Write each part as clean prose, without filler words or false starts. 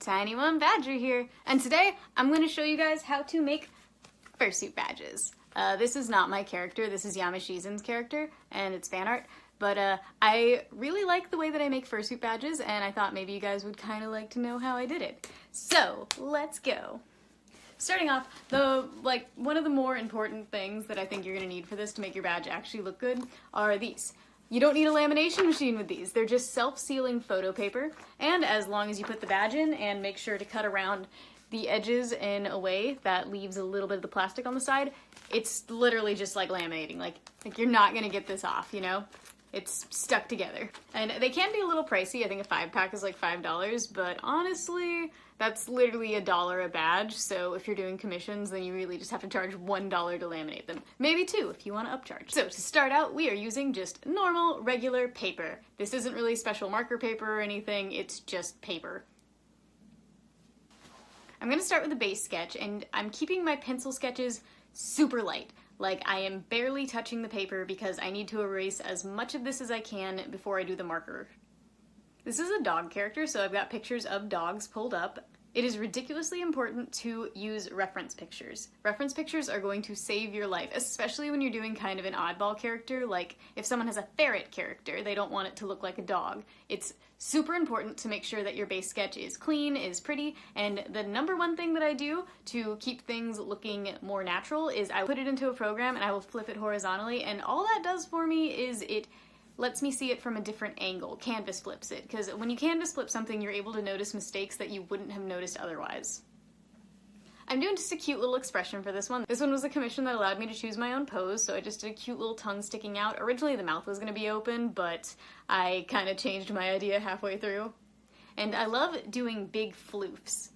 Tiny One Badger here, and today I'm going to show you guys how to make fursuit badges. This is not my character, this is Yamashizen's character, and it's fan art, but I really like the way that I make fursuit badges, and I thought maybe you guys would kind of like to know how I did it. So, let's go. Starting off, one of the more important things that I think you're going to need for this to make your badge actually look good are these. You don't need a lamination machine with these. They're just self-sealing photo paper, and as long as you put the badge in and make sure to cut around the edges in a way that leaves a little bit of the plastic on the side, it's literally just like laminating. Like you're not gonna get this off, you know? It's stuck together. And they can be a little pricey. I think a 5-pack is like $5, but honestly, that's literally $1 a badge, so if you're doing commissions, then you really just have to charge $1 to laminate them. Maybe $2 if you want to upcharge. So to start out, we are using just normal, regular paper. This isn't really special marker paper or anything, it's just paper. I'm gonna start with a base sketch, and I'm keeping my pencil sketches super light. Like, I am barely touching the paper because I need to erase as much of this as I can before I do the marker. This is a dog character, so I've got pictures of dogs pulled up. It is ridiculously important to use reference pictures. Reference pictures are going to save your life, especially when you're doing kind of an oddball character, like if someone has a ferret character, they don't want it to look like a dog. It's super important to make sure that your base sketch is clean, is pretty, and the number one thing that I do to keep things looking more natural is I put it into a program and I will flip it horizontally, and all that does for me is it lets me see it from a different angle. Canvas flips it, because when you canvas flip something, you're able to notice mistakes that you wouldn't have noticed otherwise. I'm doing just a cute little expression for this one. This one was a commission that allowed me to choose my own pose, so I just did a cute little tongue sticking out. Originally the mouth was going to be open, but I kind of changed my idea halfway through. And I love doing big floofs.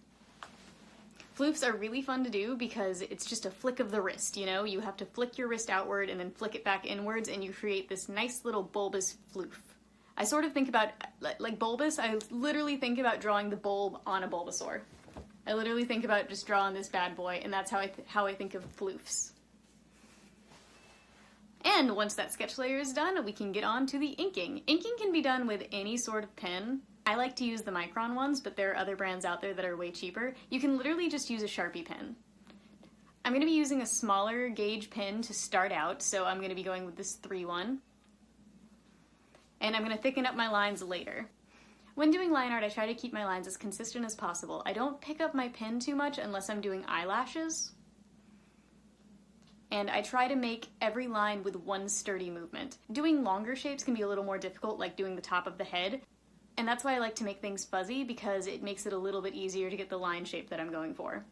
Floofs are really fun to do because it's just a flick of the wrist, you know? You have to flick your wrist outward and then flick it back inwards, and you create this nice little bulbous floof. I sort of think about, like bulbous, I literally think about drawing the bulb on a Bulbasaur. I literally think about just drawing this bad boy, and that's how I think of floofs. And once that sketch layer is done, we can get on to the inking. Inking can be done with any sort of pen. I like to use the Micron ones, but there are other brands out there that are way cheaper. You can literally just use a Sharpie pen. I'm going to be using a smaller gauge pen to start out, so I'm going to be going with this 3-1. And I'm going to thicken up my lines later. When doing line art, I try to keep my lines as consistent as possible. I don't pick up my pen too much unless I'm doing eyelashes. And I try to make every line with one sturdy movement. Doing longer shapes can be a little more difficult, like doing the top of the head. And that's why I like to make things fuzzy, because it makes it a little bit easier to get the line shape that I'm going for.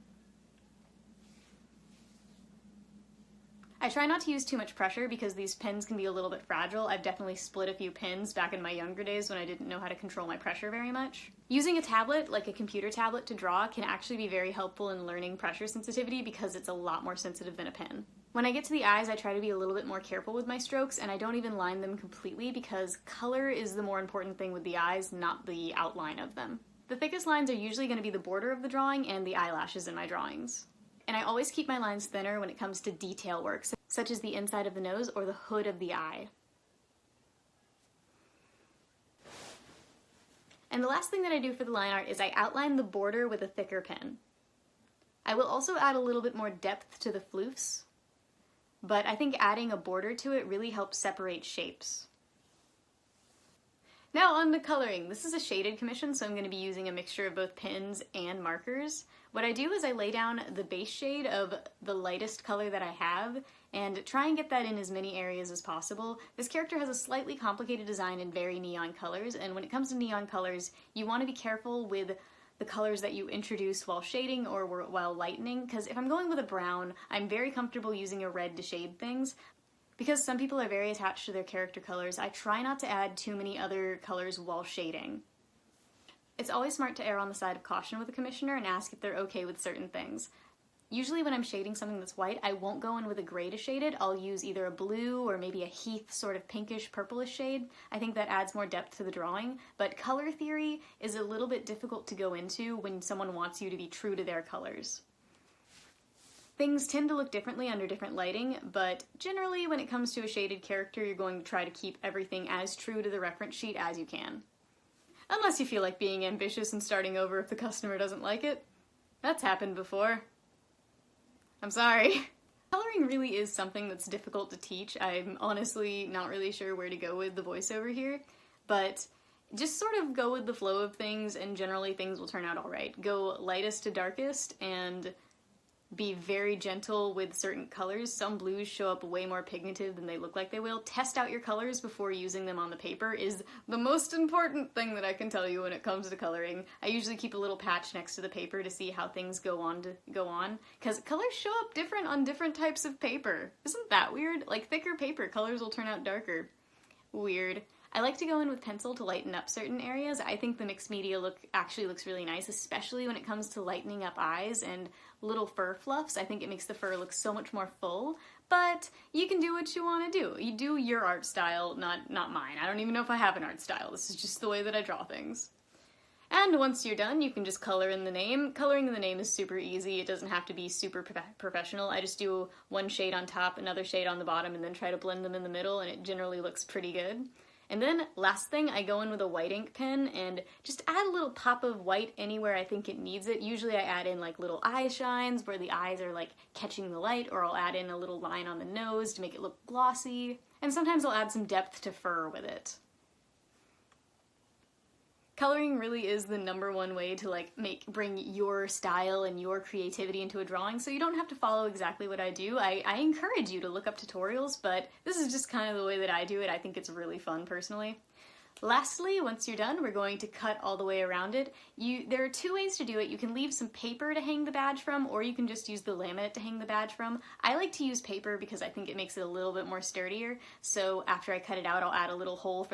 I try not to use too much pressure because these pens can be a little bit fragile. I've definitely split a few pins back in my younger days when I didn't know how to control my pressure very much. Using a tablet, like a computer tablet, to draw can actually be very helpful in learning pressure sensitivity because it's a lot more sensitive than a pen. When I get to the eyes, I try to be a little bit more careful with my strokes, and I don't even line them completely because color is the more important thing with the eyes, not the outline of them. The thickest lines are usually going to be the border of the drawing and the eyelashes in my drawings. And I always keep my lines thinner when it comes to detail work, such as the inside of the nose or the hood of the eye. And the last thing that I do for the line art is I outline the border with a thicker pen. I will also add a little bit more depth to the floofs, but I think adding a border to it really helps separate shapes. Now on to coloring. This is a shaded commission, so I'm going to be using a mixture of both pens and markers. What I do is I lay down the base shade of the lightest color that I have and try and get that in as many areas as possible. This character has a slightly complicated design in very neon colors, and when it comes to neon colors, you want to be careful with the colors that you introduce while shading or while lightening, because if I'm going with a brown, I'm very comfortable using a red to shade things. Because some people are very attached to their character colors, I try not to add too many other colors while shading. It's always smart to err on the side of caution with a commissioner and ask if they're okay with certain things. Usually when I'm shading something that's white, I won't go in with a gray to shade it. I'll use either a blue or maybe a heath sort of pinkish purplish shade. I think that adds more depth to the drawing, but color theory is a little bit difficult to go into when someone wants you to be true to their colors. Things tend to look differently under different lighting, but generally when it comes to a shaded character, you're going to try to keep everything as true to the reference sheet as you can. Unless you feel like being ambitious and starting over if the customer doesn't like it. That's happened before. I'm sorry. Coloring really is something that's difficult to teach. I'm honestly not really sure where to go with the voiceover here, but just sort of go with the flow of things and generally things will turn out alright. Go lightest to darkest and be very gentle with certain colors. Some blues show up way more pigmented than they look like they will. Test out your colors before using them on the paper is the most important thing that I can tell you when it comes to coloring. I usually keep a little patch next to the paper to see how things go on, because colors show up different on different types of paper. Isn't that weird? Like thicker paper, colors will turn out darker. Weird. I like to go in with pencil to lighten up certain areas. I think the mixed media look actually looks really nice, especially when it comes to lightening up eyes and little fur fluffs. I think it makes the fur look so much more full, but you can do what you want to do. You do your art style, not mine. I don't even know if I have an art style. This is just the way that I draw things. And once you're done, you can just color in the name. Coloring in the name is super easy. It doesn't have to be super professional. I just do one shade on top, another shade on the bottom, and then try to blend them in the middle, and it generally looks pretty good. And then, last thing, I go in with a white ink pen and just add a little pop of white anywhere I think it needs it. Usually I add in like little eye shines where the eyes are like catching the light, or I'll add in a little line on the nose to make it look glossy. And sometimes I'll add some depth to fur with it. Coloring really is the #1 way to like bring your style and your creativity into a drawing, so you don't have to follow exactly what I do. I encourage you to look up tutorials, but this is just kind of the way that I do it. I think it's really fun personally. Lastly, once you're done, we're going to cut all the way around it. There are 2 ways to do it. You can leave some paper to hang the badge from, or you can just use the laminate to hang the badge from. I like to use paper because I think it makes it a little bit more sturdier, so after I cut it out, I'll add a little hole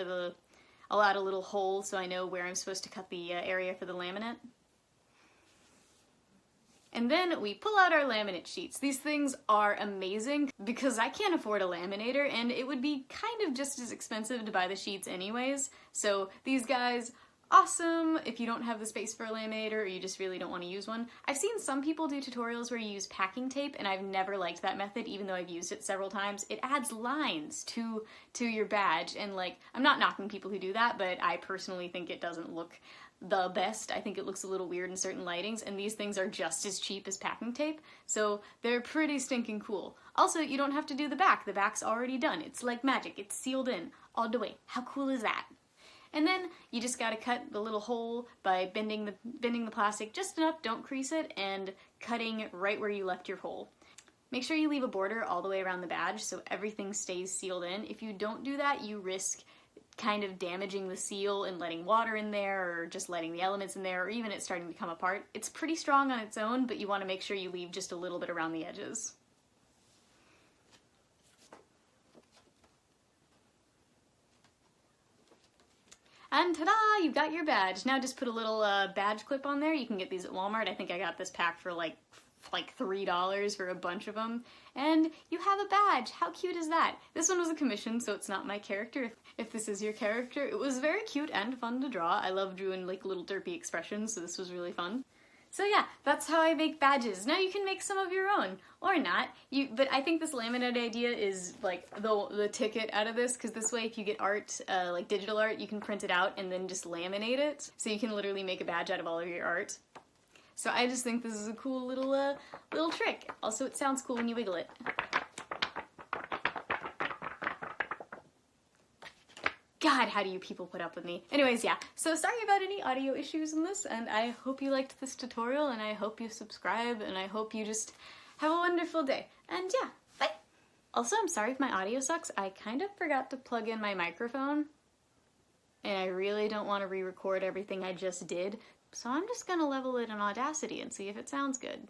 so I know where I'm supposed to cut the area for the laminate. And then we pull out our laminate sheets. These things are amazing because I can't afford a laminator and it would be kind of just as expensive to buy the sheets anyways. So these guys, awesome if you don't have the space for a laminator or you just really don't want to use one. I've seen some people do tutorials where you use packing tape and I've never liked that method even though I've used it several times. It adds lines to your badge and like, I'm not knocking people who do that, but I personally think it doesn't look the best. I think it looks a little weird in certain lightings, and these things are just as cheap as packing tape, so they're pretty stinking cool. Also, you don't have to do the back. The back's already done. It's like magic. It's sealed in all the way. How cool is that? And then you just gotta cut the little hole by bending the plastic just enough, don't crease it, and cutting right where you left your hole. Make sure you leave a border all the way around the badge so everything stays sealed in. If you don't do that, you risk kind of damaging the seal and letting water in there, or just letting the elements in there, or even it starting to come apart. It's pretty strong on its own, but you want to make sure you leave just a little bit around the edges. And ta-da! You've got your badge. Now just put a little badge clip on there. You can get these at Walmart. I think I got this pack for like $3 for a bunch of them. And you have a badge. How cute is that? This one was a commission, so it's not my character. If this is your character, it was very cute and fun to draw. I love drawing like little derpy expressions, so this was really fun. So yeah, that's how I make badges. Now you can make some of your own, or not. But I think this laminate idea is like the ticket out of this, because this way if you get art, like digital art, you can print it out and then just laminate it. So you can literally make a badge out of all of your art. So I just think this is a cool little trick. Also, it sounds cool when you wiggle it. God, how do you people put up with me? Anyways, yeah. So sorry about any audio issues in this, and I hope you liked this tutorial, and I hope you subscribe, and I hope you just have a wonderful day. And yeah, bye! Also, I'm sorry if my audio sucks. I kind of forgot to plug in my microphone, and I really don't want to re-record everything I just did. So I'm just gonna level it in Audacity and see if it sounds good.